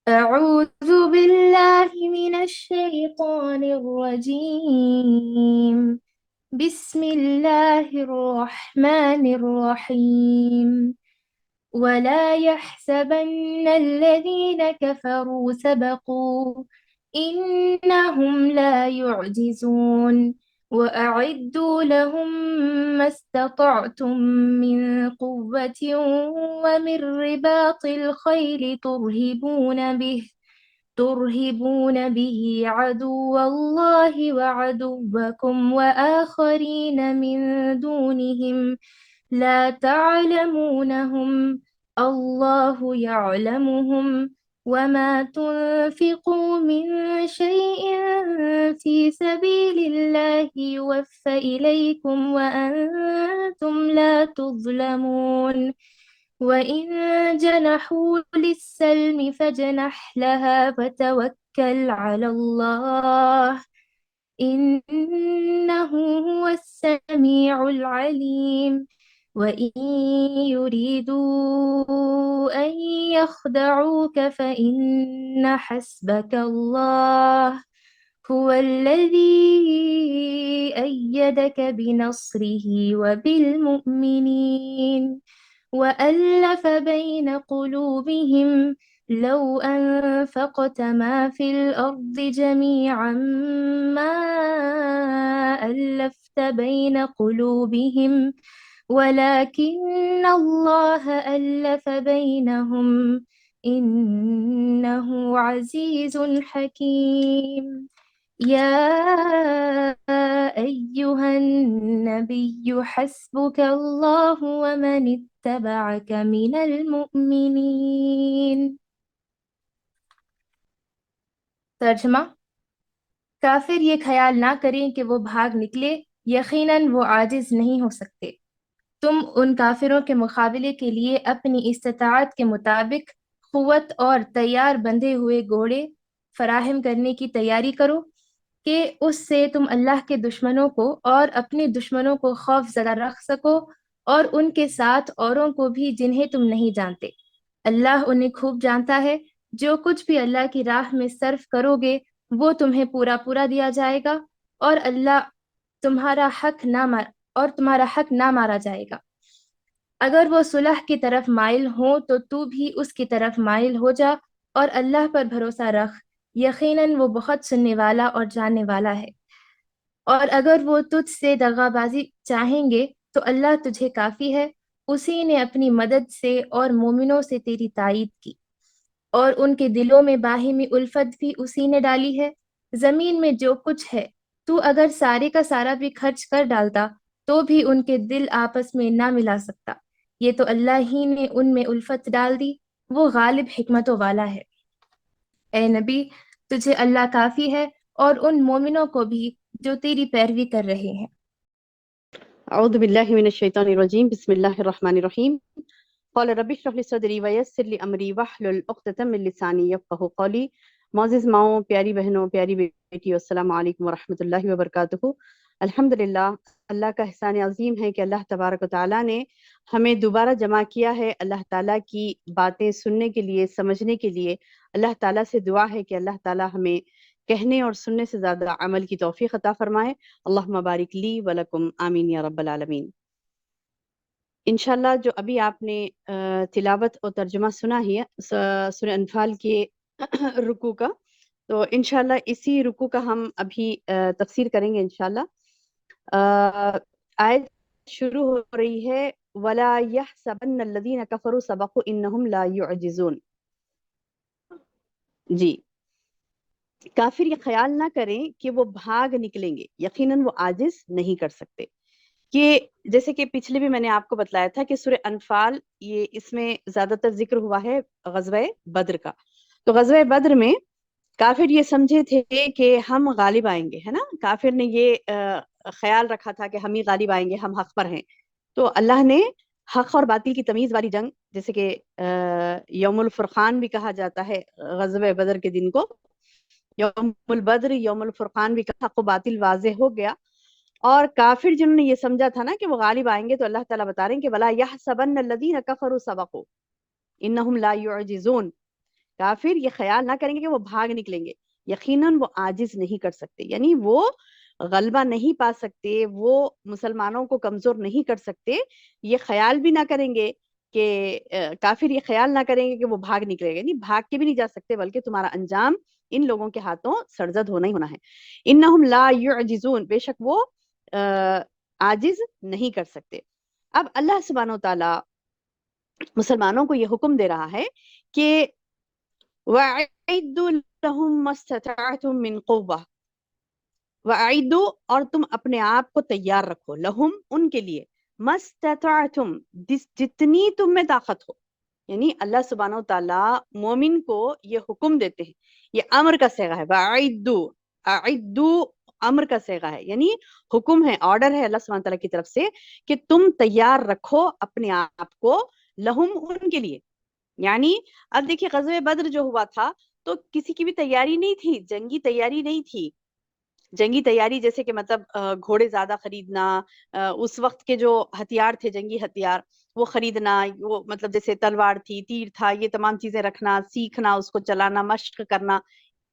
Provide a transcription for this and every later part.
أعوذ بالله من الشيطان الرجيم. بسم الله الرحمن الرحيم. ولا يحسبن الذين كفروا سبقوا، إنهم لا يعجزون. وأعدوا لهم ما استطعتم من قوة ومن رباط الخيل ترهبون به عدو الله وعدوكم وآخرين من دونهم لا تعلمونهم، الله يعلمهم. وما تنفقوا من شيء في سبيل الله يوفى إليكم وأنتم لا تظلمون. وإن جنحوا للسلم فاجنح لها وتوكل على الله، إنه هو السميع العليم. وإن يريدوا أن يخدعوك فإن حسبك الله هو الذي أيدك بنصره وبالمؤمنين، وألف بين قلوبهم. لو أنفقت ما في الأرض جميعا ما ألفت بين قلوبهم، ولكن الله ألف بينهم، إنه عزيز حكيم. يا أيها النبي حسبك الله ومن اتبعك من المؤمنين. ترجمہ: کافر یہ خیال نہ کریں کہ وہ بھاگ نکلے، یقیناً وہ عاجز نہیں ہو سکتے۔ تم ان کافروں کے مقابلے کے لیے اپنی استطاعت کے مطابق قوت اور تیار بندھے ہوئے گھوڑے فراہم کرنے کی تیاری کرو کہ اس سے تم اللہ کے دشمنوں کو اور اپنے دشمنوں کو خوف زدہ رکھ سکو، اور ان کے ساتھ اوروں کو بھی جنہیں تم نہیں جانتے۔ اللہ انہیں خوب جانتا ہے۔ جو کچھ بھی اللہ کی راہ میں صرف کرو گے وہ تمہیں پورا پورا دیا جائے گا، اور اللہ تمہارا حق نہ مار اور تمہارا حق نہ مارا جائے گا۔ اگر وہ صلح کی طرف مائل ہوں تو تو بھی اس کی طرف مائل ہو جا، اور اللہ پر بھروسہ رکھ، یقیناً وہ بہت سننے والا اور جاننے والا ہے۔ اور اگر وہ تجھ سے دغا بازی چاہیں گے تو اللہ تجھے کافی ہے، اسی نے اپنی مدد سے اور مومنوں سے تیری تائید کی، اور ان کے دلوں میں باہمی الفت بھی اسی نے ڈالی ہے۔ زمین میں جو کچھ ہے تو اگر سارے کا سارا بھی خرچ کر ڈالتا تو بھی ان کے دل آپس میں نہ ملا سکتا، یہ تو اللہ ہی نے ان میں الفت ڈال دی، وہ غالب حکمتوں والا ہے۔ اے نبی، تجھے اللہ کافی ہے اور ان مومنوں کو بھی جو تیری پیروی کر رہے ہیں۔ اعوذ باللہ من الشیطان الرجیم، بسم اللہ الرحمن الرحیم۔ قال رب اشرح لي صدری ویسر لي امری واحلل عقدۃ من لسانی یفقہوا قولی۔ معزز ماؤں، پیاری بہنوں، پیاری بیٹیوں، السلام علیکم ورحمۃ اللہ وبرکاتہ۔ الحمدللہ، اللہ کا احسان عظیم ہے کہ اللہ تبارک و تعالیٰ نے ہمیں دوبارہ جمع کیا ہے اللہ تعالیٰ کی باتیں سننے کے لیے، سمجھنے کے لیے۔ اللہ تعالیٰ سے دعا ہے کہ اللہ تعالیٰ ہمیں کہنے اور سننے سے زیادہ عمل کی توفیق عطا فرمائے۔ اللہم بارک لی ولکم، آمین یا رب العالمین۔ انشاءاللہ جو ابھی آپ نے تلاوت اور ترجمہ سنا ہی ہے سورہ انفال کے رکوع کا، تو انشاءاللہ اسی رکوع کا ہم ابھی تفسیر کریں گے انشاءاللہ۔ آیت شروع ہو رہی ہے وَلَا يَحْسَبَنَّ الَّذِينَ كَفَرُوا سَبَقُوا إِنَّهُمْ لَا يُعْجِزُونَ۔ جی، کافر یہ خیال نہ کریں کہ وہ بھاگ نکلیں گے، یقیناً وہ عاجز نہیں کر سکتے۔ کہ جیسے کہ پچھلے بھی میں نے آپ کو بتلایا تھا کہ سورہ انفال یہ اس میں زیادہ تر ذکر ہوا ہے غزوہ بدر کا۔ تو غزوہ بدر میں کافر یہ سمجھے تھے کہ ہم غالب آئیں گے، ہے نا۔ کافر نے یہ خیال رکھا تھا کہ ہم ہی غالب آئیں گے، ہم حق پر ہیں۔ تو اللہ نے حق اور باطل کی تمیز والی جنگ، جیسے کہ یوم الفرقان بھی کہا جاتا ہے غزوہ بدر کے دن کو، یوم البدر، یوم الفرقان بھی کہا، حق و باطل واضح ہو گیا۔ اور کافر جنہوں نے یہ سمجھا تھا نا کہ وہ غالب آئیں گے، تو اللہ تعالیٰ بتا رہے ہیں کہ وَلَا يَحْسَبَنَّ الَّذِينَ كَفَرُوا سَبَقُوا إِنَّهُمْ لَا يُعْجِزُونَ۔ کافر یہ خیال نہ کریں گے کہ وہ بھاگ نکلیں گے، یقیناً وہ عاجز نہیں کر سکتے، یعنی وہ غلبہ نہیں پا سکتے، وہ مسلمانوں کو کمزور نہیں کر سکتے، یہ خیال بھی نہ کریں گے کہ کافر یہ خیال نہ کریں گے کہ وہ بھاگ نکلے گا، یعنی بھاگ کے بھی نہیں جا سکتے، بلکہ تمہارا انجام ان لوگوں کے ہاتھوں سرزد ہونا ہی ہونا ہے۔ انہم لا یعجزون، بے شک وہ عاجز نہیں کر سکتے۔ اب اللہ سبحانہ و تعالی مسلمانوں کو یہ حکم دے رہا ہے کہ وَأَعِدُّوا لَهُم مَّا اسْتَطَعْتُم مِّن قُوَّةٍ، وَأَعِدُّوا اور تم اپنے آپ کو تیار رکھو، لہم ان کے لیے، مَّا اسْتَطَعْتُم جتنی تم میں طاقت ہو، یعنی اللہ سبحانہ و تعالیٰ مومن کو یہ حکم دیتے ہیں، یہ امر کا صیغہ ہے، وَأَعِدُّوا، أَعِدُّوا امر کا صیغہ ہے، یعنی حکم ہے، آرڈر ہے اللہ سبحانہ تعالیٰ کی طرف سے کہ تم تیار رکھو اپنے آپ کو، لہم ان کے لیے، یعنی اب دیکھیے غزوہ بدر جو ہوا تھا تو کسی کی بھی تیاری نہیں تھی، جنگی تیاری نہیں تھی، جنگی تیاری جیسے کہ مطلب گھوڑے زیادہ خریدنا، اس وقت کے جو ہتھیار تھے جنگی ہتھیار وہ خریدنا، وہ مطلب جیسے تلوار تھی، تیر تھا، یہ تمام چیزیں رکھنا، سیکھنا، اس کو چلانا، مشق کرنا،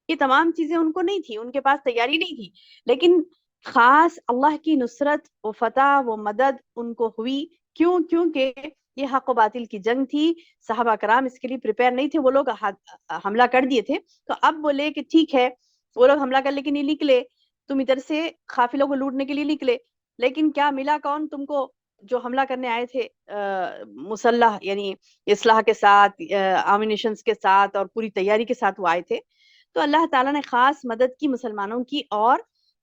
یہ تمام چیزیں ان کو نہیں تھی، ان کے پاس تیاری نہیں تھی، لیکن خاص اللہ کی نصرت و فتح و مدد ان کو ہوئی، کیونکہ یہ حق و باطل کی جنگ تھی، صحابہ کرام اس کے لیے پریپیئر نہیں تھے، وہ لوگ حملہ کر دیے تھے، تو اب بولے کہ ٹھیک ہے وہ لوگ حملہ کر، لیکن یہ نکلے تم ادھر سے قافلوں کو لوٹنے کے لیے نکلے، لیکن کیا ملا کون تم کو؟ جو حملہ کرنے آئے تھے مسلح یعنی اسلحہ کے ساتھ، آمینیشنز کے ساتھ اور پوری تیاری کے ساتھ وہ آئے تھے، تو اللہ تعالیٰ نے خاص مدد کی مسلمانوں کی، اور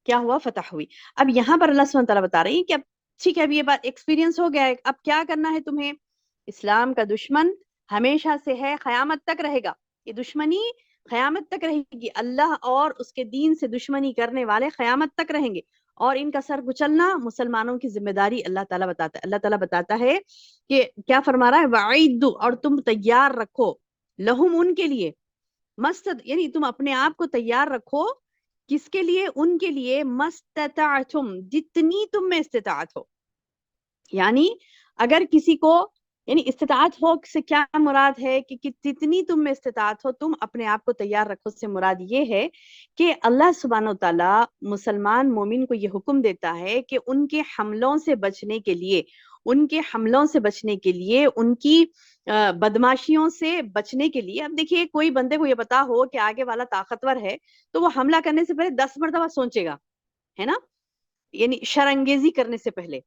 کیا ہوا؟ فتح ہوئی۔ اب یہاں پر اللہ سبحانہ تعالیٰ بتا رہی ہے کہ اب ٹھیک ہے، اب یہ بات ایکسپیرینس ہو گیا ہے، اب کیا کرنا ہے تمہیں؟ اسلام کا دشمن ہمیشہ سے ہے، قیامت تک رہے گا، یہ دشمنی قیامت تک رہے گی، اللہ اور اس کے دین سے دشمنی کرنے والے قیامت تک رہیں گے، اور ان کا سر کچلنا مسلمانوں کی ذمہ داری اللہ تعالیٰ بتاتا ہے۔ اللہ تعالیٰ بتاتا ہے کہ کیا فرما رہا ہے؟ وَعِدُّ، اور تم تیار رکھو، لہم ان کے لیے، مستد یعنی تم اپنے آپ کو تیار رکھو، کس کے لیے؟ ان کے لیے، مستطعتم جتنی تم میں استطاعت ہو، یعنی اگر کسی کو، یعنی استطاعت ہو سے کیا مراد ہے کہ جتنی تم میں استطاعت ہو تم اپنے آپ کو تیار رکھو، سے مراد یہ ہے کہ اللہ سبحانہ و تعالیٰ مسلمان مومن کو یہ حکم دیتا ہے کہ ان کے حملوں سے بچنے کے لیے، ان کے حملوں سے بچنے کے لیے، ان کی بدماشیوں سے بچنے کے لیے، اب دیکھیے کوئی بندے کو یہ پتا ہو کہ آگے والا طاقتور ہے تو وہ حملہ کرنے سے پہلے 10 مرتبہ سوچے گا، ہے نا، یعنی شرانگیزی کرنے سے پہلے،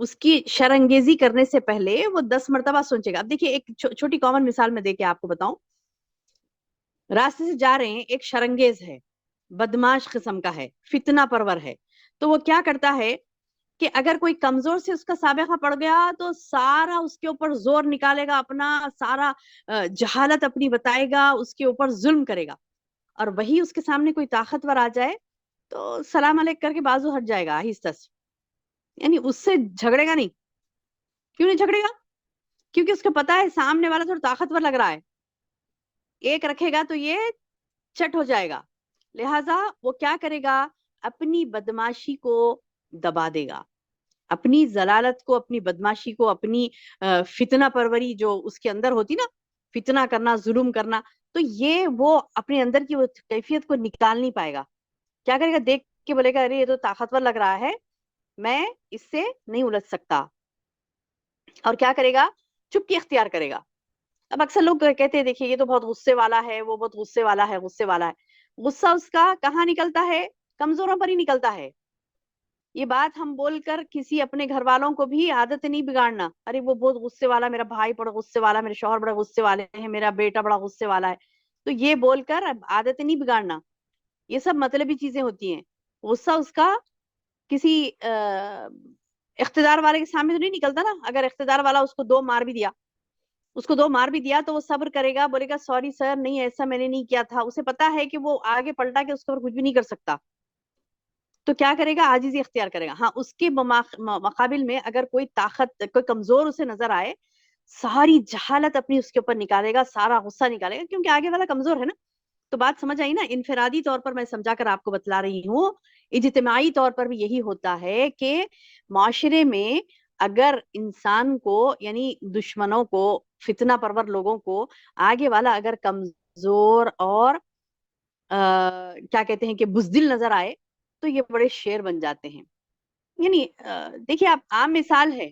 اس کی شرانگیزی کرنے سے پہلے وہ 10 مرتبہ سوچے گا۔ اب دیکھیے ایک چھوٹی کامن مثال میں دے کے آپ کو بتاؤں، راستے سے جا رہے ہیں، ایک شرنگیز ہے، بدماش قسم کا ہے، فتنہ پرور ہے، تو وہ کیا کرتا ہے کہ اگر کوئی کمزور سے اس کا سابقہ پڑ گیا تو سارا اس کے اوپر زور نکالے گا، اپنا سارا جہالت اپنی بتائے گا، اس کے اوپر ظلم کرے گا، اور وہی اس کے سامنے کوئی طاقتور آ جائے تو سلام علیک کر کے بازو ہٹ جائے گا آہستہ سے، یعنی اس سے جھگڑے گا نہیں۔ کیوں نہیں جھگڑے گا؟ کیونکہ اس کو پتا ہے سامنے والا تھوڑا طاقتور لگ رہا ہے، ایک رکھے گا تو یہ چٹ ہو جائے گا، لہٰذا وہ کیا کرے گا؟ اپنی بدماشی کو دبا دے گا، اپنی ضلالت کو، اپنی بدماشی کو، اپنی فتنہ پروری جو اس کے اندر ہوتی نا، فتنہ کرنا، ظلم کرنا، تو یہ وہ اپنے اندر کی وہ کیفیت کو نکال نہیں پائے گا، کیا کرے گا؟ دیکھ کے بولے گا ارے یہ تو طاقتور لگ رہا ہے، میں اس سے نہیں الجھ سکتا، اور کیا کرے گا؟ چپکی اختیار کرے گا۔ اب اکثر لوگ کہتے ہیں دیکھیے یہ تو بہت غصے والا ہے، وہ بہت غصے والا ہے، غصے والا ہے، غصہ اس کا کہاں نکلتا ہے؟ کمزوروں پر ہی نکلتا ہے۔ یہ بات ہم بول کر کسی اپنے گھر والوں کو بھی عادت نہیں بگاڑنا، ارے وہ بہت غصے والا، میرا بھائی بڑا غصے والا، میرے شوہر بڑا غصے والے ہیں، میرا بیٹا بڑا غصے والا ہے، تو یہ بول کر عادت نہیں بگاڑنا، یہ سب مطلبی چیزیں ہوتی ہیں۔ غصہ اس کا کسی اقتدار والے کے سامنے تو نہیں نکلتا نا، اگر اقتدار والا اس کو دو مار بھی دیا تو وہ صبر کرے گا، بولے گا سوری سر، نہیں ایسا میں نے نہیں کیا تھا، اسے پتا ہے کہ وہ آگے پلٹا کے اس کے اوپر کچھ بھی نہیں کر سکتا، تو کیا کرے گا؟ عاجزی اختیار کرے گا۔ ہاں اس کے مقابل میں اگر کوئی طاقت، کوئی کمزور اسے نظر آئے، ساری جہالت اپنی اس کے اوپر نکالے گا، سارا غصہ نکالے گا، کیونکہ آگے والا کمزور ہے نا۔ تو بات سمجھ آئی نا؟ انفرادی طور پر میں سمجھا کر آپ کو بتلا رہی ہوں، اجتماعی طور پر بھی یہی ہوتا ہے کہ معاشرے میں اگر انسان کو، یعنی دشمنوں کو، فتنہ پرور لوگوں کو، آگے والا اگر کمزور کمزور اور کیا کہتے ہیں کہ بزدل نظر آئے تو یہ بڑے شیر بن جاتے ہیں. یعنی دیکھیے آپ عام مثال ہے،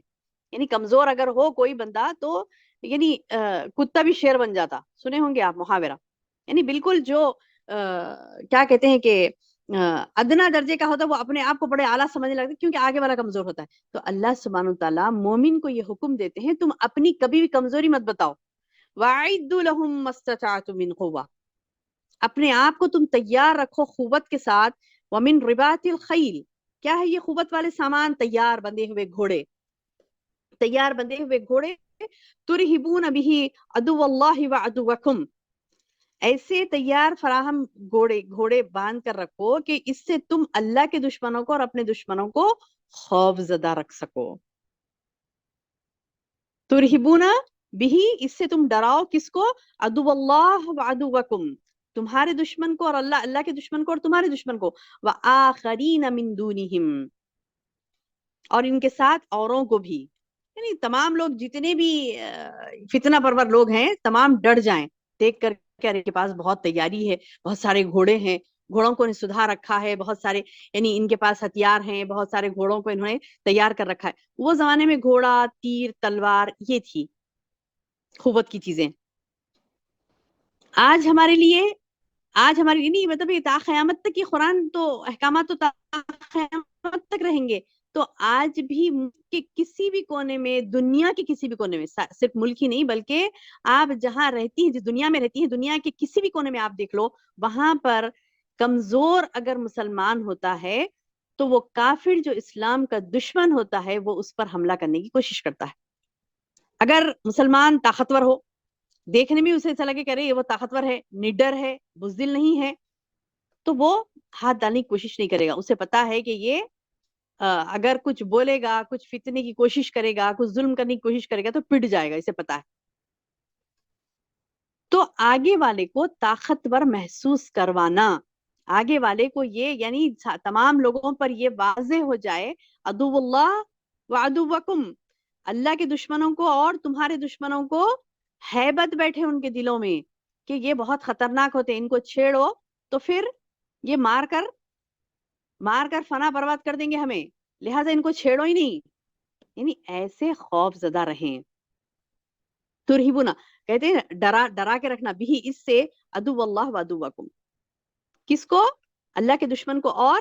یعنی کمزور اگر ہو کوئی بندہ تو یعنی کتا بھی شیر بن جاتا، سنے ہوں گے آپ محاورہ. یعنی بالکل جو کیا کہتے ہیں کہ ادنا درجے کا ہوتا ہے وہ اپنے آپ کو بڑے اعلیٰ سمجھنے لگتا ہے کیونکہ آگے والا کمزور ہوتا ہے. تو اللہ سبحانہ وتعالیٰ مومن کو یہ حکم دیتے ہیں تم اپنی کبھی بھی کمزوری مت بتاؤ. وَأَعِدُّوا لَهُم مَّا اسْتَطَعْتُم مِّن قُوَّةٍ، اپنے آپ کو تم تیار رکھو قوت کے ساتھ. وَمِن رِبَاطِ الْخَيْلِ، کیا ہے یہ قوت والے سامان؟ تیار بندے ہوئے گھوڑے، تیار بندے ہوئے گھوڑے. تُرْهِبُونَ بِهِ عَدُوَّ اللَّهِ وَعَدُوَّكُمْ، ایسے تیار فراہم گھوڑے باندھ کر رکھو کہ اس سے تم اللہ کے دشمنوں کو اور اپنے دشمنوں کو خوف زدہ رکھ سکو. تُرْهِبُونَ بِهِ، اس سے تم ڈراؤ کس کو؟ عَدُوَّ اللَّهِ وَعَدُوَّكُمْ، تمہارے دشمن کو اور اللہ کے دشمن کو اور تمہارے دشمن کو. وَآخَرِينَ مِن دُونِهِمْ، اور ان کے ساتھ اوروں کو بھی. یعنی تمام لوگ جتنے بھی فتنہ پرور لوگ ہیں تمام ڈر جائیں دیکھ کر کہ ان کے پاس بہت تیاری ہے، بہت سارے گھوڑے ہیں، گھوڑوں کو انہیں سدھا رکھا ہے، بہت سارے یعنی ان کے پاس ہتھیار ہیں، بہت سارے گھوڑوں کو انہوں نے تیار کر رکھا ہے. وہ زمانے میں گھوڑا، تیر، تلوار یہ تھی قوت کی چیزیں. آج ہمارے لیے نہیں مطلب یہ تا قیامت تک یہ قرآن تو احکامات تو تا قیامت تک رہیں گے. تو آج بھی کے کسی بھی کونے میں، دنیا کے کسی بھی کونے میں، صرف ملک ہی نہیں بلکہ آپ جہاں رہتی ہیں، جس دنیا میں رہتی ہیں، دنیا کے کسی بھی کونے میں آپ دیکھ لو، وہاں پر کمزور اگر مسلمان ہوتا ہے تو وہ کافر جو اسلام کا دشمن ہوتا ہے وہ اس پر حملہ کرنے کی کوشش کرتا ہے. اگر مسلمان طاقتور ہو، دیکھنے میں اسے ایسا لگے کہ ارے یہ وہ طاقتور ہے، نڈر ہے، بزدل نہیں ہے، تو وہ ہاتھ ڈالنے کی کوشش نہیں کرے گا. اسے پتا ہے کہ یہ اگر کچھ بولے گا، کچھ فتنے کی کوشش کرے گا، کچھ ظلم کرنے کی کوشش کرے گا تو پٹ جائے گا، اسے پتا ہے. تو آگے والے کو طاقتور محسوس کروانا، آگے والے کو یہ یعنی تمام لوگوں پر یہ واضح ہو جائے عدو اللہ وعدوکم، اللہ کے دشمنوں کو اور تمہارے دشمنوں کو ہیبت بیٹھے ان کے دلوں میں کہ یہ بہت خطرناک ہوتے ہیں، ان کو چھیڑو تو پھر یہ مار کر فنا برباد کر دیں گے ہمیں، لہٰذا ان کو چھیڑو ہی نہیں. یعنی ایسے خوف زدہ رہیں. ترہبنا کہتے ہیں ڈرا کے رکھنا، بھی اس سے عدو اللہ وعدوکم، کس کو؟ اللہ کے دشمن کو اور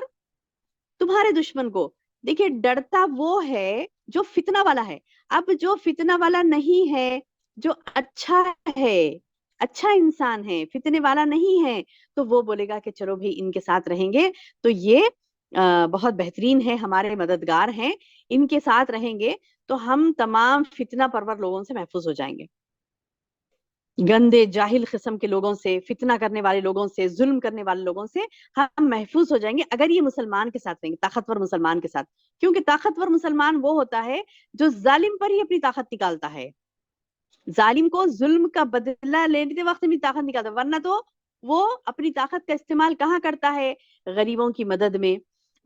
تمہارے دشمن کو. دیکھیے ڈرتا وہ ہے جو فتنہ والا ہے. اب جو فتنہ والا نہیں ہے، جو اچھا ہے، اچھا انسان ہے، فتنے والا نہیں ہے، تو وہ بولے گا کہ چلو بھائی ان کے ساتھ رہیں گے تو یہ بہت بہترین ہے، ہمارے مددگار ہیں، ان کے ساتھ رہیں گے تو ہم تمام فتنہ پرور لوگوں سے محفوظ ہو جائیں گے، گندے جاہل قسم کے لوگوں سے، فتنہ کرنے والے لوگوں سے، ظلم کرنے والے لوگوں سے ہم محفوظ ہو جائیں گے اگر یہ مسلمان کے ساتھ رہیں گے، طاقتور مسلمان کے ساتھ. کیونکہ طاقتور مسلمان وہ ہوتا ہے جو ظالم پر ہی اپنی طاقت نکالتا ہے، ظالم کو ظلم کا بدلہ لیتے وقت اپنی طاقت نکالتا ہے، ورنہ تو وہ اپنی طاقت کا استعمال کہاں کرتا ہے؟ غریبوں کی مدد میں،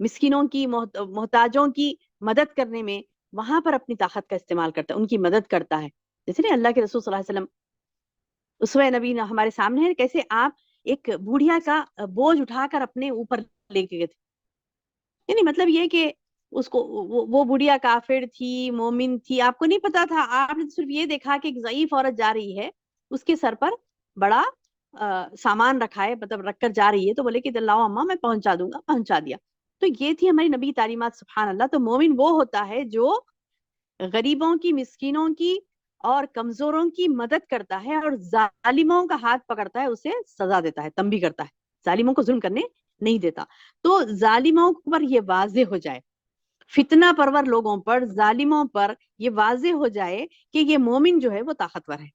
مسکینوں کی، محتاجوں کی مدد کرنے میں، وہاں پر اپنی طاقت کا استعمال کرتا ہے، ان کی مدد کرتا ہے. جیسے نا اللہ کے رسول صلی اللہ علیہ وسلم اسوہ نبی ہمارے سامنے ہے، کیسے آپ ایک بوڑھیا کا بوجھ اٹھا کر اپنے اوپر لے کے گئے تھے. یعنی مطلب یہ کہ اس کو وہ بڑھیا کافر تھی، مومن تھی، آپ کو نہیں پتا تھا، آپ نے صرف یہ دیکھا کہ ایک ضعیف عورت جا رہی ہے، اس کے سر پر بڑا سامان رکھا ہے، مطلب رکھ کر جا رہی ہے، تو بولے کہ لاؤ اماں میں پہنچا دوں گا، پہنچا دیا. تو یہ تھی ہماری نبی تعلیمات، سبحان اللہ. تو مومن وہ ہوتا ہے جو غریبوں کی، مسکینوں کی اور کمزوروں کی مدد کرتا ہے اور ظالموں کا ہاتھ پکڑتا ہے، اسے سزا دیتا ہے، تنبیہ کرتا ہے، ظالموں کو ظلم کرنے نہیں دیتا. تو ظالموں پر یہ واضح ہو جائے، فتنہ پرور لوگوں پر، ظالموں پر یہ واضح ہو جائے کہ یہ مومن جو ہے وہ طاقتور ہے.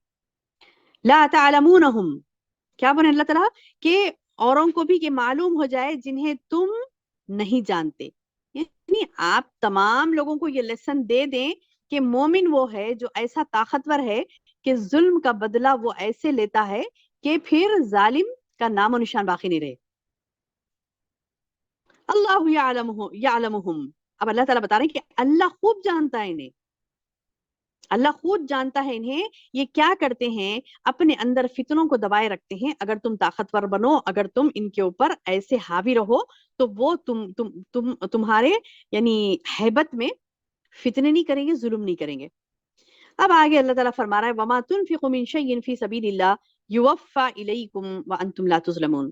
لا تعلمونہم، کیا بنے اللہ تعالیٰ کہ اوروں کو بھی یہ معلوم ہو جائے جنہیں تم نہیں جانتے. یعنی آپ تمام لوگوں کو یہ لیسن دے دیں کہ مومن وہ ہے جو ایسا طاقتور ہے کہ ظلم کا بدلہ وہ ایسے لیتا ہے کہ پھر ظالم کا نام و نشان باقی نہیں رہے. اللہ یعلمہم، اب اللہ تعالیٰ بتا رہے ہیں کہ اللہ خوب جانتا ہے انہیں. اللہ خود جانتا ہے انہیں یہ کیا کرتے ہیں، اپنے اندر فتنوں کو دبائے رکھتے ہیں. اگر تم طاقتور بنو، اگر تم ان کے اوپر ایسے حاوی رہو، تو وہ تمہارے یعنی ہیبت میں فتنے نہیں کریں گے، ظلم نہیں کریں گے. اب آگے اللہ تعالیٰ فرما رہا ہے وَمَا تُنْفِقُوا مِنْ شَيْءٍ فِي سَبِيلِ اللَّهِ يُوَفَّى إِلَيْكُمْ وَأَنْتُمْ لَا تُظْلَمُونَ.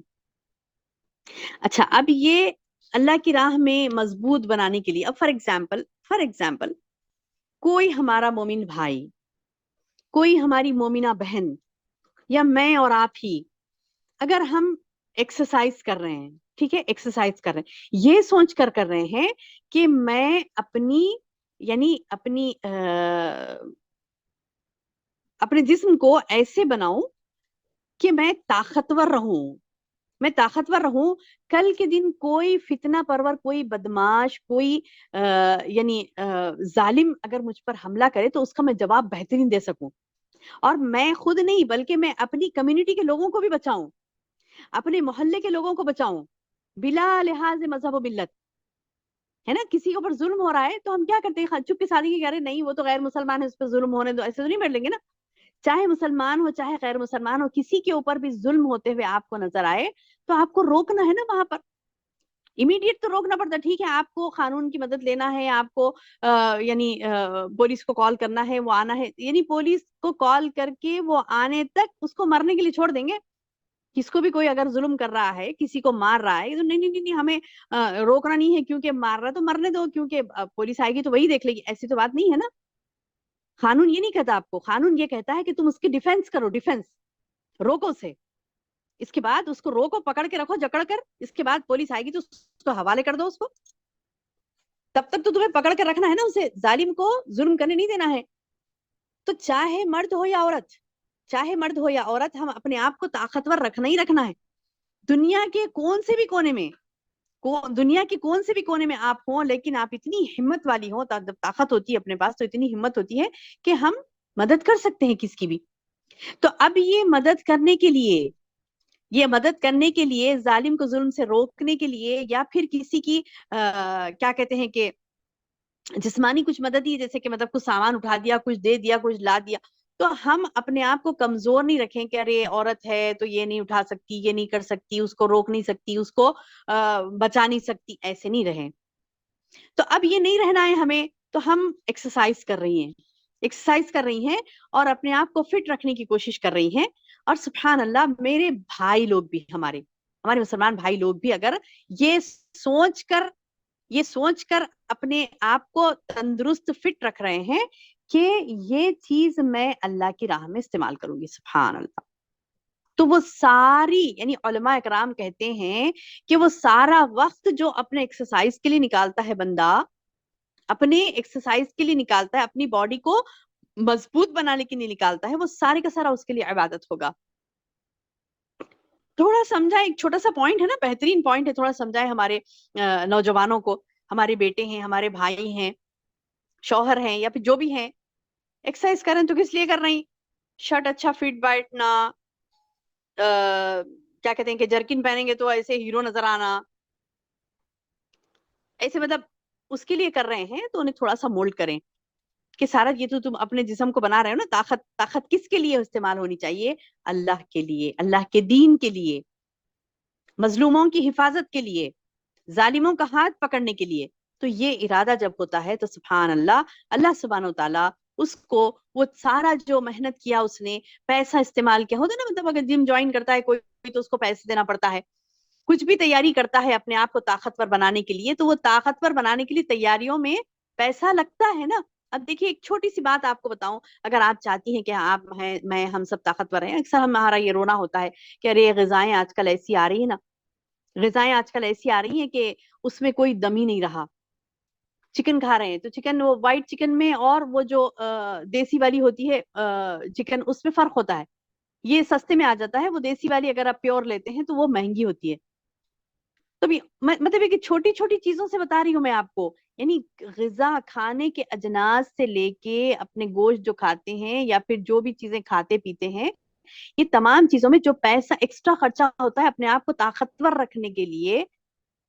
اچھا، اب یہ اللہ کی راہ میں مضبوط بنانے کے لیے، اب فار ایگزامپل کوئی ہمارا مومن بھائی، کوئی ہماری مومنہ بہن، یا میں اور آپ ہی، اگر ہم ایکسرسائز کر رہے ہیں، ٹھیک ہے، ایکسرسائز کر رہے ہیں، یہ سوچ کر رہے ہیں کہ میں اپنی یعنی اپنے جسم کو ایسے بناؤں کہ میں طاقتور رہوں. کل کے دن کوئی فتنہ پرور، کوئی بدماش، کوئی یعنی ظالم اگر مجھ پر حملہ کرے تو اس کا میں جواب بہترین دے سکوں، اور میں خود نہیں بلکہ میں اپنی کمیونٹی کے لوگوں کو بھی بچاؤں، اپنے محلے کے لوگوں کو بچاؤں، بلا لحاظ مذہب و ملت. ہے نا، کسی کے اوپر ظلم ہو رہا ہے تو ہم کیا کرتے ہیں، چپ کے سادگی کے کہہ رہے نہیں وہ تو غیر مسلمان ہے، اس پہ ظلم ہونے دو، ایسے تو نہیں بیٹھ لیں گے نا. چاہے مسلمان ہو چاہے غیر مسلمان ہو، کسی کے اوپر بھی ظلم ہوتے ہوئے آپ کو نظر آئے تو آپ کو روکنا ہے نا وہاں پر، امیڈیٹ تو روکنا پڑتا. ٹھیک ہے، آپ کو قانون کی مدد لینا ہے، آپ کو یعنی پولیس کو کال کرنا ہے، وہ آنا ہے، یعنی پولیس کو کال کر کے وہ آنے تک اس کو مرنے کے لیے چھوڑ دیں گے. کس کو بھی کوئی اگر ظلم کر رہا ہے، کسی کو مار رہا ہے، تو نہیں نہیں نہیں ہمیں روکنا نہیں ہے، کیونکہ مار رہا ہے تو مرنے دو، کیونکہ پولیس آئے گی تو وہی دیکھ لے گی. ایسی تو بات نہیں ہے نا. قانون یہ نہیں کہتا آپ کو، قانون یہ کہتا ہے کہ تم اس کی ڈیفینس کرو، ڈیفینس روکو اسے. اس کے بعد اس کو روکو، پکڑ کے رکھو جکڑ کر، اس کے بعد پولیس آئے گی تو اس کو حوالے کر دو اس کو. تب تک تو تمہیں پکڑ کے رکھنا ہے نا اسے، ظالم کو ظلم کرنے نہیں دینا ہے. تو چاہے مرد ہو یا عورت، ہم اپنے آپ کو طاقتور رکھنا ہی رکھنا ہے. دنیا کے کون سے بھی کونے میں، آپ ہوں، لیکن آپ اتنی ہمت والی ہوں، جب طاقت ہوتی ہے اپنے پاس تو اتنی ہمت ہوتی ہے کہ ہم مدد کر سکتے ہیں کس کی بھی. تو اب یہ مدد کرنے کے لیے ظالم کو ظلم سے روکنے کے لیے، یا پھر کسی کی کیا کہتے ہیں کہ جسمانی کچھ مدد ہی، جیسے کہ مطلب کچھ سامان اٹھا دیا، کچھ دے دیا، کچھ لا دیا، تو ہم اپنے آپ کو کمزور نہیں رکھیں کہ ارے عورت ہے تو یہ نہیں اٹھا سکتی، یہ نہیں کر سکتی، اس کو روک نہیں سکتی، اس کو بچا نہیں سکتی، ایسے نہیں رہیں. تو اب یہ نہیں رہنا ہے ہمیں، تو ہم ایکسرسائز کر رہی ہیں اور اپنے آپ کو فٹ رکھنے کی کوشش کر رہی ہیں. اور سبحان اللہ، میرے بھائی لوگ بھی، ہمارے مسلمان بھائی لوگ بھی اگر یہ سوچ کر اپنے آپ کو تندرست فٹ رکھ رہے ہیں کہ یہ چیز میں اللہ کی راہ میں استعمال کروں گی، سبحان اللہ، تو وہ ساری یعنی علماء اکرام کہتے ہیں کہ وہ سارا وقت جو اپنے ایکسرسائز کے لیے نکالتا ہے بندہ، اپنے ایکسرسائز کے لیے نکالتا ہے، اپنی باڈی کو مضبوط بنانے کے لیے نکالتا ہے، وہ سارے کا سارا اس کے لیے عبادت ہوگا. تھوڑا سمجھا، ایک چھوٹا سا پوائنٹ ہے نا، بہترین پوائنٹ ہے، تھوڑا سمجھائے ہمارے نوجوانوں کو، ہمارے بیٹے ہیں، ہمارے بھائی ہیں، شوہر ہیں، یا پھر جو بھی ہیں. ایکسرسائز کریں تو کس لیے کر رہی؟ شرٹ اچھا فٹ بیٹھنا، کیا کہتے ہیں کہ جرکن پہنیں گے تو ایسے ہیرو نظر آنا، ایسے مطلب اس کے لیے کر رہے ہیں. تو انہیں تھوڑا سا مولڈ کریں کہ سارا یہ تو تم اپنے جسم کو بنا رہے ہو نا، طاقت کس کے لیے استعمال ہونی چاہیے؟ اللہ کے لیے، اللہ کے دین کے لیے، مظلوموں کی حفاظت کے لیے، ظالموں کا ہاتھ پکڑنے کے لیے. تو یہ ارادہ جب ہوتا ہے تو سبحان اللہ، اللہ سبحانہ وتعالیٰ اس کو وہ سارا جو محنت کیا، اس نے پیسہ استعمال کیا ہوتا ہے نا، مطلب اگر جم جوائن کرتا ہے کوئی تو اس کو پیسے دینا پڑتا ہے، کچھ بھی تیاری کرتا ہے اپنے آپ کو طاقتور بنانے کے لیے، تو وہ طاقتور بنانے کے لیے تیاریوں میں پیسہ لگتا ہے نا. اب دیکھیے ایک چھوٹی سی بات آپ کو بتاؤں، اگر آپ چاہتی ہیں کہ آپ ہیں، میں، ہم سب طاقتور ہیں، اکثر ہمارا یہ رونا ہوتا ہے کہ ارے غذائیں آج کل ایسی آ رہی ہیں نا، کہ اس میں کوئی دم ہی نہیں رہا. چکن کھا رہے ہیں تو چکن، وہ وائٹ چکن میں اور وہ جو دیسی والی ہوتی ہے چکن، اس میں فرق ہوتا ہے. یہ سستے میں آ جاتا ہے، وہ دیسی والی اگر آپ پیور لیتے ہیں تو وہ مہنگی ہوتی ہے. تو مطلب ہے کہ چھوٹی چھوٹی چیزوں سے بتا رہی ہوں میں آپ کو، یعنی غذا، کھانے کے اجناس سے لے کے اپنے گوشت جو کھاتے ہیں یا پھر جو بھی چیزیں کھاتے پیتے ہیں، یہ تمام چیزوں میں جو پیسہ ایکسٹرا خرچہ ہوتا ہے اپنے آپ کو طاقتور رکھنے کے لیے،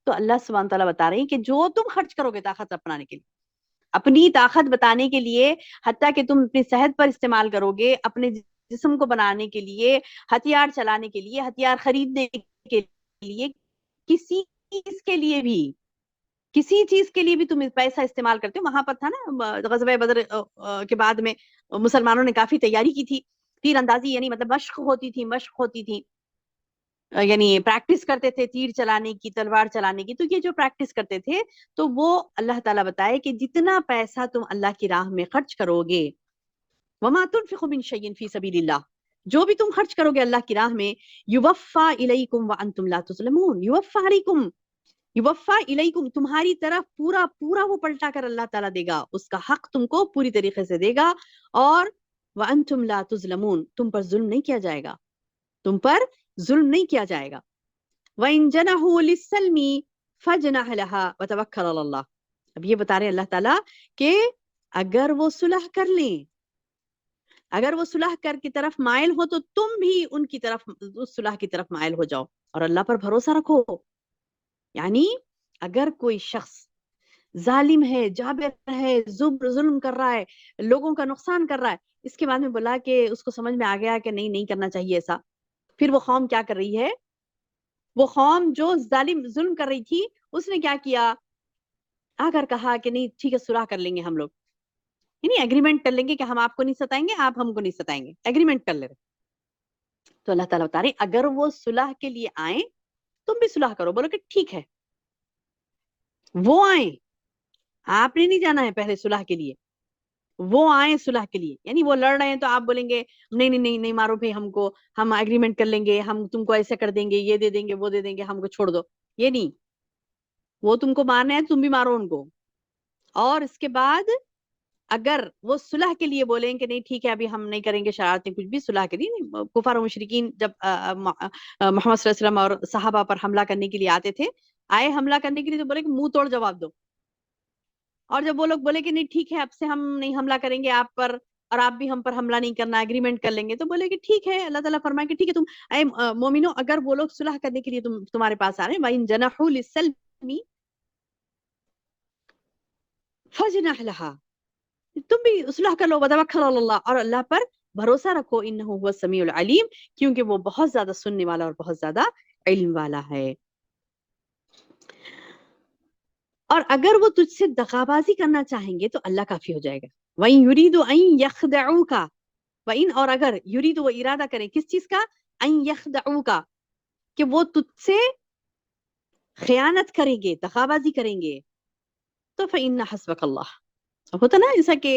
تو اللہ سبحانہ تعالیٰ بتا رہے ہیں کہ جو تم خرچ کرو گے طاقت اپنانے کے لیے، اپنی طاقت بتانے کے لیے، حتیٰ کہ تم اپنی صحت پر استعمال کرو گے، اپنے جسم کو بنانے کے لیے، ہتھیار چلانے کے لیے، ہتھیار خریدنے کے لیے، کسی چیز کے لیے بھی، کسی چیز کے لیے بھی تم پیسہ استعمال کرتے ہو. وہاں پر تھا نا غزوہ بدر کے بعد میں مسلمانوں نے کافی تیاری کی تھی، تیر اندازی یعنی مطلب مشق ہوتی تھی، یعنی پریکٹس کرتے تھے تیر چلانے کی، تلوار چلانے کی. تو یہ جو پریکٹس کرتے تھے، تو وہ اللہ تعالیٰ بتائے کہ جتنا پیسہ تم اللہ کی راہ میں خرچ کرو گے، وما تنفقوا من شيء في سبيل الله، جو بھی تم خرچ کرو گے اللہ کی راہ میں، یوفا الیکم وانتم لا تظلمون، یوفا علیکم، یوفا الیکم، تمہاری طرف پورا پورا وہ پلٹا کر اللہ تعالیٰ دے گا، اس کا حق تم کو پوری طریقے سے دے گا. اور وانتم لا تظلمون، تم پر ظلم نہیں کیا جائے گا، تم پر ظلم نہیں کیا جائے گا. وَإِن جَنَحُوا لِلسَّلْمِ فَاجْنَحْ لَهَا وَتَوَكَّلْ عَلَى اللَّهِ. اب یہ بتا رہے اللہ تعالیٰ کہ اگر وہ صلح کر لیں، اگر وہ صلح کر کی طرف مائل ہو، تو تم بھی ان کی طرف، اس صلح کی طرف مائل ہو جاؤ اور اللہ پر بھروسہ رکھو. یعنی اگر کوئی شخص ظالم ہے، جابر ہے، ظلم کر رہا ہے، لوگوں کا نقصان کر رہا ہے، اس کے بعد میں بولا کہ اس کو سمجھ میں آ گیا کہ نہیں کرنا چاہیے ایسا، پھر وہ قوم کیا کر رہی ہے، وہ قوم جو ظلم کر رہی تھی، اس نے کیا کیا، آ کر کہا کہ نہیں ٹھیک ہے صلح کر لیں گے ہم لوگ، یعنی ایگریمنٹ کر لیں گے کہ ہم آپ کو نہیں ستائیں گے، آپ ہم کو نہیں ستائیں گے، ایگریمنٹ کر لے رہے. تو اللہ تعالیٰ بتا رہے اگر وہ صلح کے لیے آئیں، تم بھی صلح کرو. بولو کہ ٹھیک ہے، وہ آئیں، آپ نے نہیں جانا ہے پہلے صلح کے لیے، وہ آئیں صلح کے لیے. یعنی وہ لڑ رہے ہیں تو آپ بولیں گے نہیں نہیں نہیں نہیں مارو بھائی ہم کو، ہم ایگریمنٹ کر لیں گے، ہم تم کو ایسے کر دیں گے، یہ دے دیں گے، وہ دے دیں گے، ہم کو چھوڑ دو. یہ نہیں، وہ تم کو مارنا ہے تم بھی مارو ان کو. اور اس کے بعد اگر وہ صلح کے لیے بولیں کہ نہیں ٹھیک ہے ابھی ہم نہیں کریں گے شرارتیں کچھ بھی، صلح کے لیے کفار و مشرکین جب محمد صلی اللہ علیہ وسلم اور صحابہ پر حملہ کرنے کے لیے آتے تھے، آئے حملہ کرنے کے لیے، تو بولے کہ منہ توڑ جواب دو. اور جب وہ لوگ بولے کہ نہیں ٹھیک ہے اب سے ہم نہیں حملہ کریں گے آپ پر، اور آپ بھی ہم پر حملہ نہیں کرنا، ایگریمنٹ کر لیں گے، تو بولے کہ ٹھیک ہے. اللہ تعالیٰ فرمائے کہ ٹھیک ہے، تم اے مومنو، اگر وہ لوگ صلح کرنے کے لیے تمہارے پاس آ رہے ہیں، وَإِن جَنَحُوا لِلسَّلْمِ فَاجْنَحْ لَهَا، تم بھی صلح کر لو. وَتَوَكَّلْ عَلَى اللَّهِ، اور اللہ پر بھروسہ رکھو. إِنَّهُ هُوَ السَّمِيعُ الْعَلِيمُ، کیونکہ وہ بہت زیادہ سننے والا اور بہت زیادہ علم والا ہے. اور اگر وہ تجھ سے دغابازی کرنا چاہیں گے تو اللہ کافی ہو جائے گا. وَإِن يُرِيدُوا أَن يَخْدَعُوكَ، وَإِن، اور اگر یرید وہ ارادہ کریں کس چیز کا، أَن يَخْدَعُوكَ، کہ وہ تجھ سے خیانت کریں گے، دغابازی کریں گے، تو فَإِنَّ حَسْبَكَ اللَّهُ. ہوتا نا جیسا کہ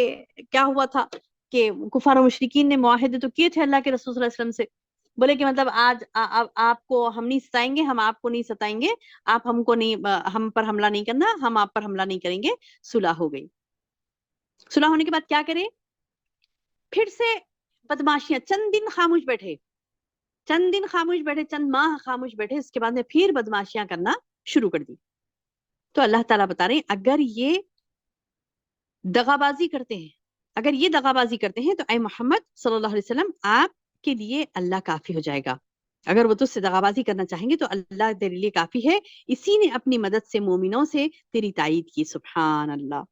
کیا ہوا تھا کہ کفار و مشرکین نے معاہدے تو کیے تھے اللہ کے رسول صلی اللہ علیہ وسلم سے، بولے کہ مطلب آج آپ کو ہم نہیں ستائیں گے، ہم آپ کو نہیں ستائیں گے، آپ ہم کو نہیں، ہم پر حملہ نہیں کرنا، ہم آپ پر حملہ نہیں کریں گے. صلح ہو گئی. صلح ہونے کے بعد کیا کرے، پھر سے بدماشیاں، چند دن خاموش بیٹھے، چند دن خاموش بیٹھے، چند ماہ خاموش بیٹھے، اس کے بعد میں پھر بدماشیاں کرنا شروع کر دی. تو اللہ تعالیٰ بتا رہے ہیں اگر یہ دغابازی کرتے ہیں، اگر یہ دغابازی کرتے ہیں، تو اے محمد صلی اللہ علیہ وسلم آپ کے لیے اللہ کافی ہو جائے گا. اگر وہ تجھ سے دغابازی کرنا چاہیں گے تو اللہ تیرے لیے کافی ہے، اسی نے اپنی مدد سے مومنوں سے تیری تائید کی. سبحان اللہ.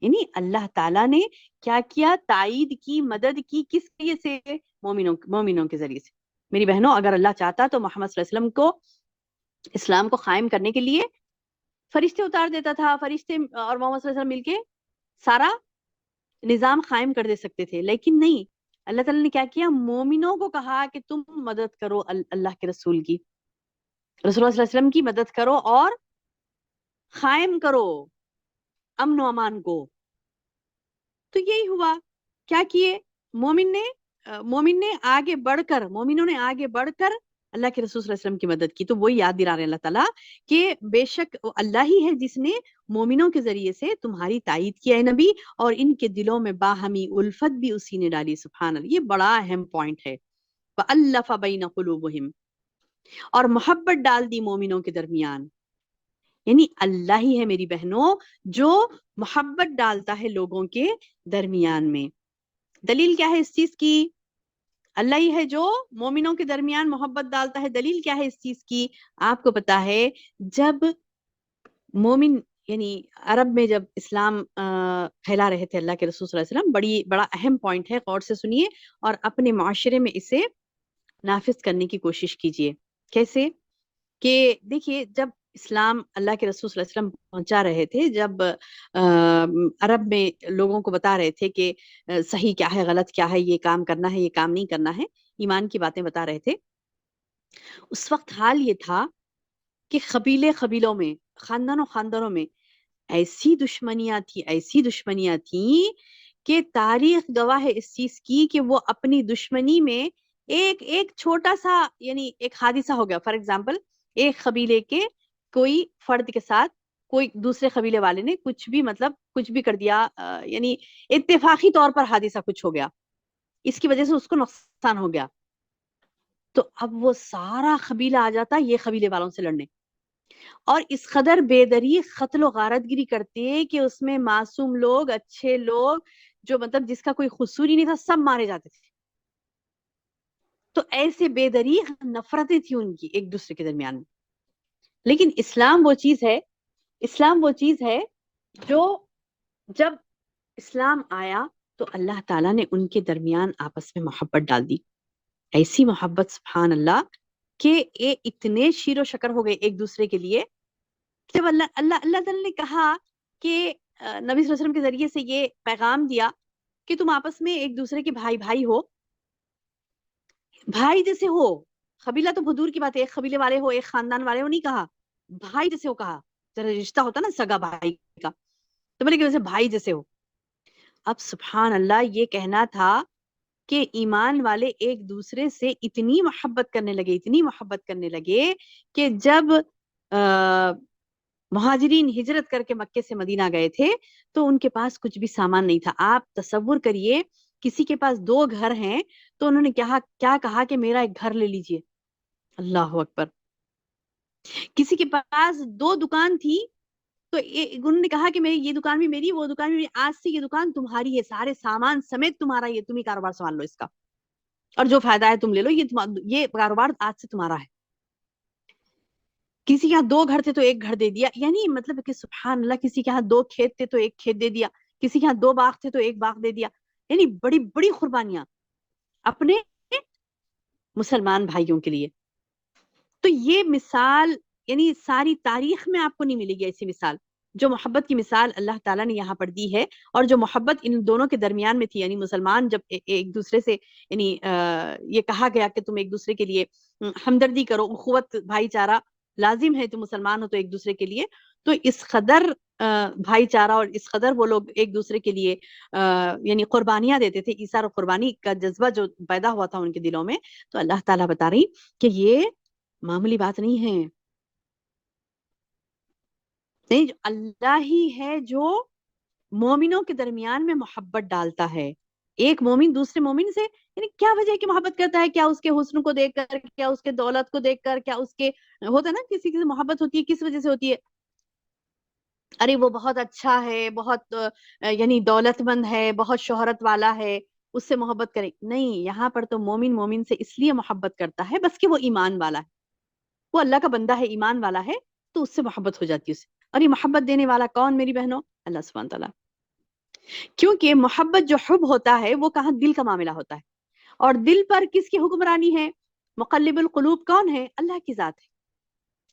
یعنی اللہ تعالیٰ نے کیا کیا، تائید کی، مدد کی، کس ذریعے سے، مومنوں کے ذریعے سے. میری بہنوں اگر اللہ چاہتا تو محمد صلی اللہ علیہ وسلم کو، اسلام کو قائم کرنے کے لیے فرشتے اتار دیتا تھا، فرشتے اور محمد صلی اللہ علیہ وسلم مل کے سارا نظام قائم کر دے سکتے تھے، لیکن نہیں. اللہ تعالیٰ نے کیا کیا، مومنوں کو کہا کہ تم مدد کرو اللہ کے رسول کی، رسول اللہ صلی اللہ علیہ وسلم کی مدد کرو اور قائم کرو امن و امان کو. تو یہی ہوا، کیا کیے مومنوں نے آگے بڑھ کر اللہ کے رسول صلی اللہ علیہ وسلم کی مدد کی. تو وہی یاد دلا رہے ہیں اللہ تعالیٰ کہ بے شک اللہ ہی ہے جس نے مومنوں کے ذریعے سے تمہاری تائید کیا ہے نبی، اور ان کے دلوں میں باہمی الفت بھی اسی نے ڈالی. سبحان اللہ. یہ بڑا اہم پوائنٹ ہے. وَأَلَّفَ بَيْنَ قُلُوبِهِمْ، اور محبت ڈال دی مومنوں کے درمیان. یعنی اللہ ہی ہے میری بہنوں جو محبت ڈالتا ہے لوگوں کے درمیان میں. دلیل کیا ہے اس چیز کی، اللہ ہی ہے جو مومنوں کے درمیان محبت ڈالتا ہے. دلیل کیا ہے اس چیز کی، آپ کو پتا ہے جب مومن یعنی عرب میں جب اسلام پھیلا رہے تھے اللہ کے رسول صلی اللہ علیہ وسلم، بڑا اہم پوائنٹ ہے، غور سے سنیے اور اپنے معاشرے میں اسے نافذ کرنے کی کوشش کیجیے۔ کیسے کہ دیکھیے، جب اسلام اللہ کے رسول صلی اللہ علیہ وسلم پہنچا رہے تھے، جب عرب میں لوگوں کو بتا رہے تھے کہ صحیح کیا ہے، غلط کیا ہے، یہ کام کرنا ہے، یہ کام نہیں کرنا ہے، ایمان کی باتیں بتا رہے تھے، اس وقت حال یہ تھا کہ قبیلوں میں، خاندانوں میں ایسی دشمنیاں تھیں کہ تاریخ گواہ ہے اس چیز کی کہ وہ اپنی دشمنی میں ایک چھوٹا سا، یعنی ایک حادثہ ہو گیا، فار ایگزامپل ایک قبیلے کے کوئی فرد کے ساتھ کوئی دوسرے قبیلے والے نے کچھ بھی کر دیا، یعنی اتفاقی طور پر حادثہ کچھ ہو گیا، اس کی وجہ سے اس کو نقصان ہو گیا، تو اب وہ سارا قبیلہ آ جاتا یہ قبیلے والوں سے لڑنے، اور اس قدر بے دریغ قتل و غارت گری کرتے کہ اس میں معصوم لوگ، اچھے لوگ، جو جس کا کوئی قصور ہی نہیں تھا، سب مارے جاتے تھے۔ تو ایسے بے دریغ نفرتیں تھیں ان کی ایک دوسرے کے درمیان میں۔ لیکن اسلام وہ چیز ہے جو جب اسلام آیا تو اللہ تعالیٰ نے ان کے درمیان آپس میں محبت ڈال دی، ایسی محبت سبحان اللہ کہ اتنے شیر و شکر ہو گئے ایک دوسرے کے لیے۔ جب اللہ تعالیٰ نے کہا کہ نبی صلی اللہ علیہ وسلم کے ذریعے سے یہ پیغام دیا کہ تم آپس میں ایک دوسرے کے بھائی ہو، بھائی جیسے ہو، قبیلہ تو بہت دور کی بات ہے، ایک قبیلے والے ہو، ایک خاندان والے ہو نہیں کہا، بھائی جیسے ہو کہا، ذرا رشتہ ہوتا نا سگا بھائی کا، تو بولے کہ ویسے بھائی جیسے ہو۔ اب سبحان اللہ یہ کہنا تھا کہ ایمان والے ایک دوسرے سے اتنی محبت کرنے لگے کہ جب مہاجرین ہجرت کر کے مکے سے مدینہ گئے تھے تو ان کے پاس کچھ بھی سامان نہیں تھا۔ آپ تصور کریے کسی کے پاس 2 گھر ہیں تو انہوں نے کیا کہا کہ میرا ایک گھر لے لیجئے، اللہ اکبر۔ کسی کے پاس 2 دکان تھی تو انہوں نے کہا کہ یہ دکان بھی میری، وہ دکان بھی میری، آج سے یہ دکان تمہاری ہے، سارے سامان سمیت تمہارا، یہ تم ہی کاروبار سنبھال لو اس کا، اور جو فائدہ ہے تم لے لو، یہ کاروبار آج سے تمہارا ہے۔ کسی کے یہاں 2 گھر تھے تو 1 گھر دے دیا، یعنی کہ سبحان اللہ، کسی کے یہاں 2 کھیت تھے تو 1 کھیت دے دیا، کسی کے یہاں 2 باغ تھے تو 1 باغ دے دیا، یعنی بڑی بڑی قربانیاں اپنے مسلمان بھائیوں کے لیے۔ تو یہ مثال یعنی ساری تاریخ میں آپ کو نہیں ملے گی ایسی مثال، جو محبت کی مثال اللہ تعالیٰ نے یہاں پر دی ہے، اور جو محبت ان دونوں کے درمیان میں تھی، یعنی مسلمان جب ایک دوسرے سے، یعنی یہ کہا گیا کہ تم ایک دوسرے کے لیے ہمدردی کرو، اخوت، بھائی چارہ لازم ہے، تم مسلمان ہو تو ایک دوسرے کے لیے، تو اس قدر بھائی چارہ اور اس قدر وہ لوگ ایک دوسرے کے لیے یعنی قربانیاں دیتے تھے، ایثار و قربانی کا جذبہ جو پیدا ہوا تھا ان کے دلوں میں، تو اللہ تعالیٰ بتا رہی کہ یہ معمولی بات نہیں ہے، نہیں، اللہ ہی ہے جو مومنوں کے درمیان میں محبت ڈالتا ہے، ایک مومن دوسرے مومن سے، یعنی کیا وجہ ہے کہ محبت کرتا ہے؟ کیا اس کے حسن کو دیکھ کر، کیا اس کے دولت کو دیکھ کر، کیا اس کے ہوتا ہے نا کسی سے محبت ہوتی ہے کس وجہ سے ہوتی ہے؟ ارے وہ بہت اچھا ہے، بہت یعنی دولت مند ہے، بہت شہرت والا ہے، اس سے محبت کریں؟ نہیں، یہاں پر تو مومن مومن سے اس لیے محبت کرتا ہے بس کہ وہ ایمان والا ہے، وہ اللہ کا بندہ ہے، ایمان والا ہے، تو اس سے محبت ہو جاتی ہے اسے۔ اور یہ محبت دینے والا کون میری بہنوں؟ اللہ سبحانہ تعالیٰ۔ کیونکہ محبت جو حب ہوتا ہے وہ کہاں دل کا معاملہ ہوتا ہے، اور دل پر کس کی حکمرانی ہے؟ مقلب القلوب کون ہے؟ اللہ کی ذات ہے،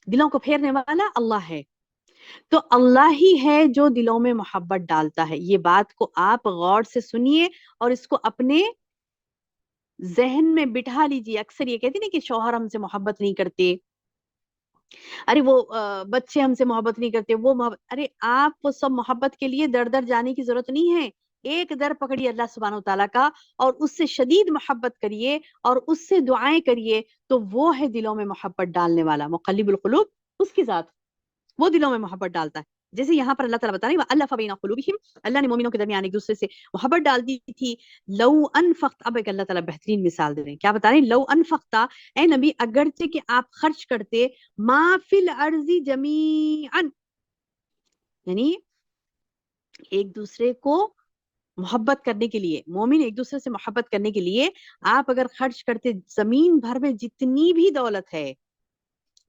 دلوں کو پھیرنے والا اللہ ہے، تو اللہ ہی ہے جو دلوں میں محبت ڈالتا ہے۔ یہ بات کو آپ غور سے سنیے اور اس کو اپنے ذہن میں بٹھا لیجیے۔ اکثر یہ کہتے ہیں کہ شوہر ہم سے محبت نہیں کرتے، ارے وہ بچے ہم سے محبت نہیں کرتے، وہ محبت، ارے آپ وہ سب محبت کے لیے در در جانے کی ضرورت نہیں ہے، ایک در پکڑیے اللہ سبحانہ و تعالیٰ کا اور اس سے شدید محبت کریے اور اس سے دعائیں کریے، تو وہ ہے دلوں میں محبت ڈالنے والا، مقلب القلوب اس کی ذات، وہ دلوں میں محبت ڈالتا ہے۔ جیسے یہاں پر اللہ تعالیٰ بتا رہے ہیں وَأَلَّفَ بَيْنَ قُلُوبِهِمْ، اللہ نے مومنوں کے درمیان ایک دوسرے سے محبت ڈال دی تھی۔ لو انفقت، اب ایک اللہ تعالیٰ بہترین مثال دے رہے ہیں، کیا بتا رہے ہیں؟ لو انفقتا، اے نبی اگرچہ کہ آپ خرچ کرتے، ما فی الارض جمیعا، یعنی ایک دوسرے کو محبت کرنے کے لیے، مومن ایک دوسرے سے محبت کرنے کے لیے آپ اگر خرچ کرتے زمین بھر میں جتنی بھی دولت ہے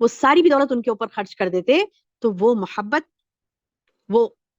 وہ ساری بھی دولت ان کے اوپر خرچ کر دیتے، تو وہ محبت وہ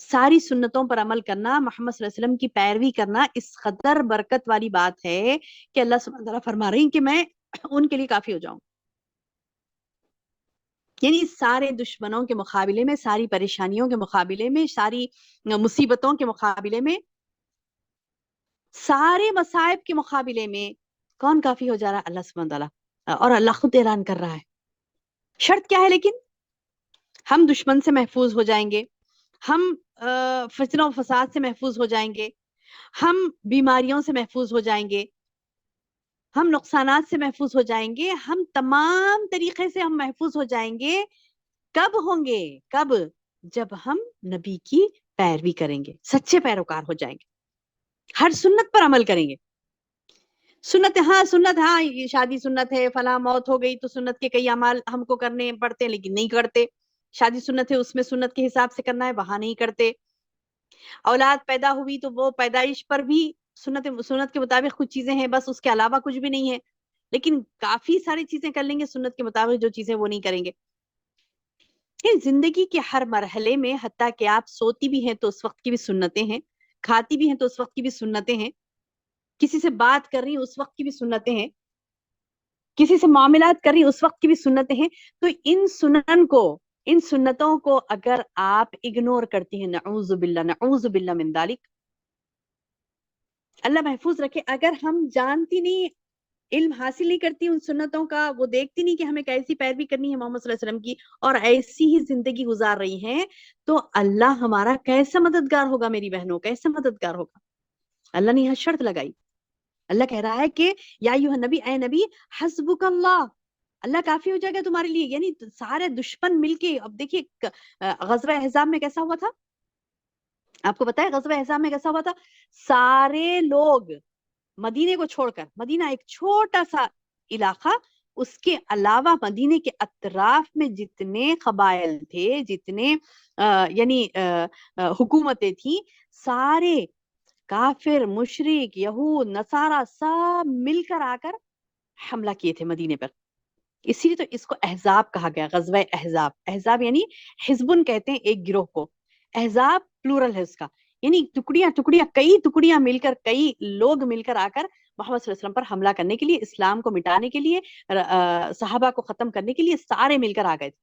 ساری سنتوں پر عمل کرنا، محمد صلی اللہ علیہ وسلم کی پیروی کرنا اس قدر برکت والی بات ہے کہ اللہ سبحانہ وتعالیٰ فرما رہی ہیں کہ میں ان کے لیے کافی ہو جاؤں. یعنی سارے دشمنوں کے مقابلے میں، ساری پریشانیوں کے مقابلے میں، ساری مصیبتوں کے مقابلے میں، سارے مصائب کے مقابلے میں کون کافی ہو جا رہا ہے؟ اللہ سبحانہ وتعالیٰ. اور اللہ خود اعلان کر رہا ہے. شرط کیا ہے لیکن؟ ہم دشمن سے محفوظ ہو جائیں گے، ہم فتنہ و فساد سے محفوظ ہو جائیں گے، ہم بیماریوں سے محفوظ ہو جائیں گے، ہم نقصانات سے محفوظ ہو جائیں گے، ہم تمام طریقے سے ہم محفوظ ہو جائیں گے. کب ہوں گے؟ کب؟ جب ہم نبی کی پیروی کریں گے، سچے پیروکار ہو جائیں گے، ہر سنت پر عمل کریں گے. سنت ہاں یہ شادی سنت ہے، فلاں موت ہو گئی تو سنت کے کئی اعمال ہم کو کرنے پڑتے ہیں لیکن نہیں کرتے. شادی سنت ہے، اس میں سنت کے حساب سے کرنا ہے، وہاں نہیں کرتے. اولاد پیدا ہوئی تو وہ پیدائش پر بھی سنت کے مطابق کچھ چیزیں ہیں، بس اس کے علاوہ کچھ بھی نہیں ہے. لیکن کافی ساری چیزیں کر لیں گے سنت کے مطابق، جو چیزیں وہ نہیں کریں گے. زندگی کے ہر مرحلے میں، حتیٰ کہ آپ سوتی بھی ہیں تو اس وقت کی بھی سنتیں ہیں، کھاتی بھی ہیں تو اس وقت کی بھی سنتیں ہیں، کسی سے بات کر رہی ہیں اس وقت کی بھی سنتیں ہیں، کسی سے معاملات کر رہی ہیں اس وقت کی بھی سنتیں ہیں. تو ان سنتوں کو اگر آپ اگنور کرتی ہیں، نعوذ باللہ من ذالک، اللہ محفوظ رکھے. اگر ہم جانتی نہیں، علم حاصل نہیں کرتی ان سنتوں کا، وہ دیکھتی نہیں کہ ہمیں کیسی پیروی کرنی ہے محمد صلی اللہ علیہ وسلم کی، اور ایسی ہی زندگی گزار رہی ہیں، تو اللہ ہمارا کیسا مددگار ہوگا میری بہنوں، کیسا مددگار ہوگا. اللہ نے یہاں شرط لگائی. اللہ کہہ رہا ہے کہ یا ایھا نبی، اے نبی، حسبک اللہ، اللہ کافی ہو جائے گا تمہارے لیے. یعنی سارے دشمن مل کے، اب دیکھیے غزوہ احزاب میں کیسا ہوا تھا، آپ کو پتا ہے غزوہ احزاب میں کیسا ہوا تھا؟ سارے لوگ مدینے کو چھوڑ کر، مدینہ ایک چھوٹا سا علاقہ، اس کے علاوہ مدینے کے اطراف میں جتنے قبائل تھے، جتنے یعنی حکومتیں تھیں، سارے کافر، مشرک، یہود، نصارہ سب مل کر آ کر حملہ کیے تھے مدینے پر. اسی لیے تو اس کو احزاب کہا گیا، غزوہ احزاب. احزاب یعنی حزبن کہتے ہیں ایک گروہ کو، احزاب پلورل ہے اس کا، یعنی کئی ٹکڑیاں مل کر، کئی لوگ مل کر آ کر محمد صلی اللہ علیہ وسلم پر حملہ کرنے کے لیے، اسلام کو مٹانے کے لیے، صحابہ کو ختم کرنے کے لیے سارے مل کر آ گئے تھے.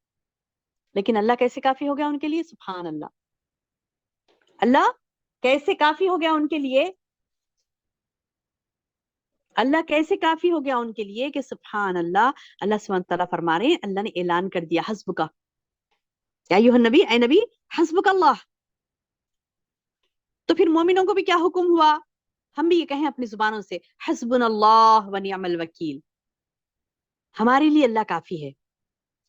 لیکن اللہ کیسے کافی ہو گیا ان کے لیے؟ سبحان اللہ. اللہ کیسے کافی ہو گیا ان کے لیے؟ اللہ کیسے کافی ہو گیا ان کے لیے کہ سبحان اللہ. اللہ سبحانہ تعالیٰ فرما رہے ہیں، اللہ نے اعلان کر دیا حسب کا، یا ایھا النبی، اے نبی، حسبک اللہ. تو پھر مومنوں کو بھی کیا حکم ہوا؟ ہم بھی یہ کہیں اپنی زبانوں سے، حسبنا اللہ و نعم الوکیل، ہمارے لیے اللہ کافی ہے.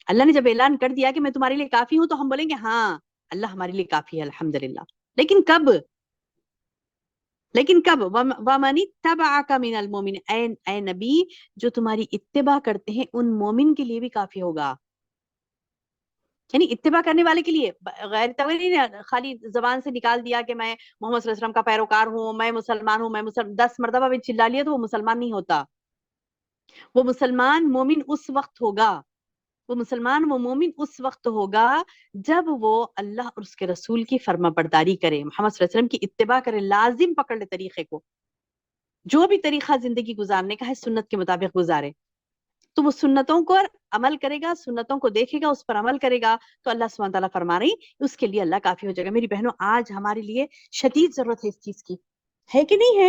اللہ نے جب اعلان کر دیا کہ میں تمہارے لیے کافی ہوں، تو ہم بولیں گے ہاں اللہ ہمارے لیے کافی ہے الحمدللہ. لیکن کب؟ وَمَنِ اتَّبَعَكَ مِنَ الْمُؤْمِنِينَ، اے نبی جو تمہاری اتباع کرتے ہیں ان مومن کے لیے بھی کافی ہوگا. یعنی اتباع کرنے والے کے لیے، غیر توری نے خالی زبان سے نکال دیا کہ میں محمد صلی اللہ علیہ وسلم کا پیروکار ہوں، میں مسلمان ہوں، 10 مرتبہ بھی چلا لیا تو وہ مسلمان نہیں ہوتا. وہ مسلمان مومن اس وقت ہوگا، وہ مسلمان وہ مومن اس وقت ہوگا جب وہ اللہ اور اس کے رسول کی فرما برداری کرے، محمد صلی اللہ علیہ وسلم کی اتباع کرے، لازم پکڑ لے طریقے کو. جو بھی طریقہ زندگی گزارنے کا ہے سنت کے مطابق گزارے. تو وہ سنتوں کو عمل کرے گا، سنتوں کو دیکھے گا، اس پر عمل کرے گا، تو اللہ سبحانہ تعالیٰ فرما رہی اس کے لیے اللہ کافی ہو جائے گا. میری بہنوں، آج ہمارے لیے شدید ضرورت ہے اس چیز کی، ہے کہ نہیں ہے؟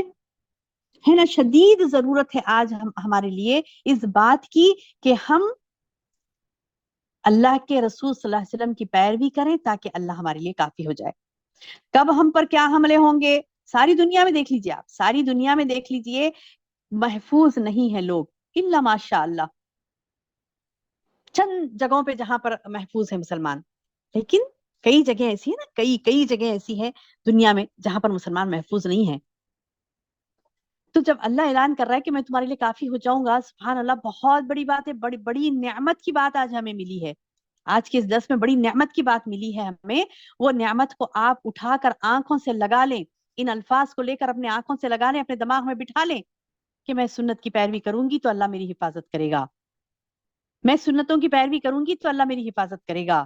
ہے نا؟ شدید ضرورت ہے آج ہمارے لیے اس بات کی کہ ہم اللہ کے رسول صلی اللہ علیہ وسلم کی پیروی کریں تاکہ اللہ ہمارے لیے کافی ہو جائے. کب ہم پر کیا حملے ہوں گے؟ ساری دنیا میں دیکھ لیجیے، آپ ساری دنیا میں دیکھ لیجیے، محفوظ نہیں ہے لوگ الا ماشاء اللہ. چند جگہوں پہ جہاں پر محفوظ ہے مسلمان، لیکن کئی جگہ ایسی ہیں نا، کئی جگہ ایسی ہیں دنیا میں جہاں پر مسلمان محفوظ نہیں ہیں. تو جب اللہ اعلان کر رہا ہے کہ میں تمہارے لیے کافی ہو جاؤں گا، سبحان اللہ، بہت بڑی بات ہے، بڑی بڑی نعمت کی بات آج ہمیں ملی ہے. آج کے اس درس میں بڑی نعمت کی بات ملی ہے ہمیں. وہ نعمت کو آپ اٹھا کر آنکھوں سے لگا لیں، ان الفاظ کو لے کر اپنے آنکھوں سے لگا لیں، اپنے دماغ میں بٹھا لیں کہ میں سنت کی پیروی کروں گی تو اللہ میری حفاظت کرے گا، میں سنتوں کی پیروی کروں گی تو اللہ میری حفاظت کرے گا.